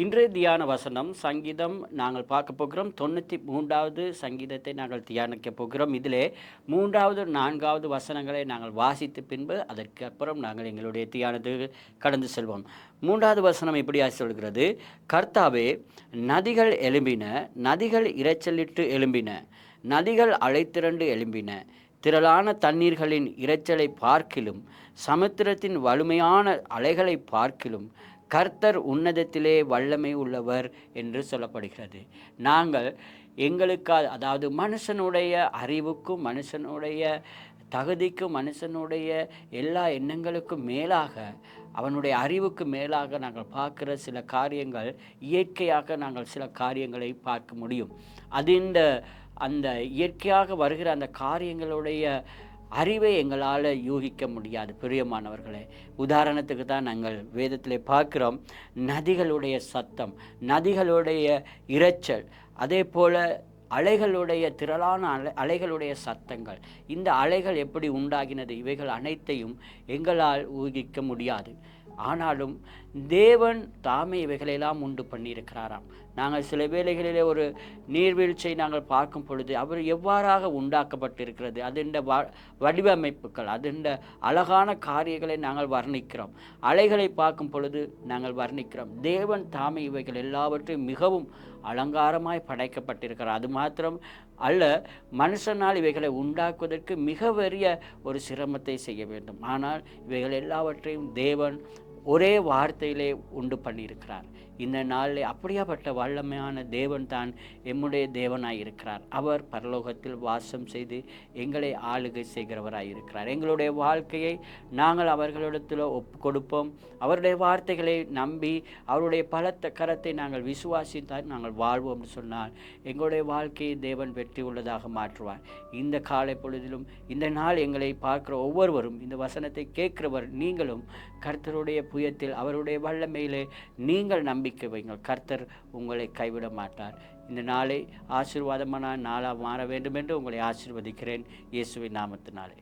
இன்றைய தியான வசனம் சங்கீதம் நாங்கள் பார்க்க போகிறோம். 93வது சங்கீதத்தை நாங்கள் தியானிக்க போகிறோம். இதிலே 3வது 4வது வசனங்களை நாங்கள் வாசித்த பின்பு அதற்கு அப்புறம் நாங்கள் எங்களுடைய தியானத்துக்கு கடந்து செல்வோம். 3வது வசனம் இப்படியாக சொல்கிறது, கர்த்தாவே, நதிகள் எழும்பின, நதிகள் இரைச்சலிட்டு எழும்பின, நதிகள் அலைத்திரண்டு எழும்பின, திரளான தண்ணீர்களின் இரைச்சலை பார்க்கிலும் சமுத்திரத்தின் வலிமையான அலைகளை பார்க்கிலும் கர்த்தர் உன்னதத்திலே வல்லமை உள்ளவர் என்று சொல்லப்படுகிறது. நாங்கள் எங்களுக்காக, அதாவது மனுஷனுடைய அறிவுக்கும் மனுஷனுடைய தகுதிக்கும் மனுஷனுடைய எல்லா எண்ணங்களுக்கும் மேலாக, அவனுடைய அறிவுக்கு மேலாக நாங்கள் பார்க்குற சில காரியங்கள், இயற்கையாக நாங்கள் சில காரியங்களை பார்க்க முடியும். அந்த இயற்கையாக வருகிற அந்த காரியங்களுடைய அறிவை எங்களால் யூகிக்க முடியாது. பிரியமானவர்களே, உதாரணத்துக்கு தான் நாங்கள் வேதத்திலே பார்க்கிறோம், நதிகளுடைய சத்தம், நதிகளுடைய இரைச்சல், அதே போல் அலைகளுடைய திரளான அலைகளுடைய சத்தங்கள். இந்த அலைகள் எப்படி உண்டாகினது, இவைகள் அனைத்தையும் எங்களால் ஊகிக்க முடியாது. ஆனாலும் தேவன் தாமே இவைகளெல்லாம் உண்டு பண்ணியிருக்கிறாராம். நாங்கள் சில வேளைகளிலே ஒரு நீர்வீழ்ச்சியை நாங்கள் பார்க்கும் பொழுது அவர் எவ்வாறாக உண்டாக்கப்பட்டிருக்கிறது, அதன் வடிவமைப்புகள், அதன் அழகான காரியங்களை நாங்கள் வர்ணிக்கிறோம். அலைகளை பார்க்கும் பொழுது நாங்கள் வர்ணிக்கிறோம். தேவன் தாமே இவைகள் எல்லாவற்றையும் மிகவும் அலங்காரமாய் படைக்கப்பட்டிருக்கிறார். அது மாத்திரம் அல்ல, மனுஷனால் இவைகளை உண்டாக்குவதற்கு மிக பெரிய ஒரு சிரமத்தை செய்ய வேண்டும். ஆனால் இவைகள் எல்லாவற்றையும் தேவன் ஒரே வார்த்தையிலே உண்டு பண்ணியிருக்கிறார். இந்த நாளில் அப்படியாப்பட்ட வல்லமையான தேவன் தான் எம்முடைய தேவனாய் இருக்கிறார். அவர் பரலோகத்தில் வாசம் செய்து எங்களை ஆளுகை செய்கிறவராய் இருக்கிறார். எங்களுடைய வாழ்க்கையை நாங்கள் அவர்களிடத்தில் ஒப்பு கொடுப்போம். அவருடைய வார்த்தைகளை நம்பி அவருடைய பலத்த கரத்தை நாங்கள் விசுவாசித்தால் நாங்கள் வாழ்வோம் சொன்னால் எங்களுடைய வாழ்க்கையை தேவன் வெற்றி உள்ளதாக மாற்றுவார். இந்த காலை பொழுதிலும் இந்த நாள் எங்களை பார்க்கிற ஒவ்வொருவரும், இந்த வசனத்தை கேட்கிறவர் நீங்களும் கர்த்தருடைய புயத்தில் அவருடைய வல்லமையிலே நீங்கள் நம்பிக்கை வைங்கள். கர்த்தர் உங்களை கைவிட மாட்டார். இந்த நாளை ஆசீர்வாதமான நாளாக மாற வேண்டும் என்று உங்களை ஆசீர்வதிக்கிறேன், இயேசுவின் நாமத்தினாலே.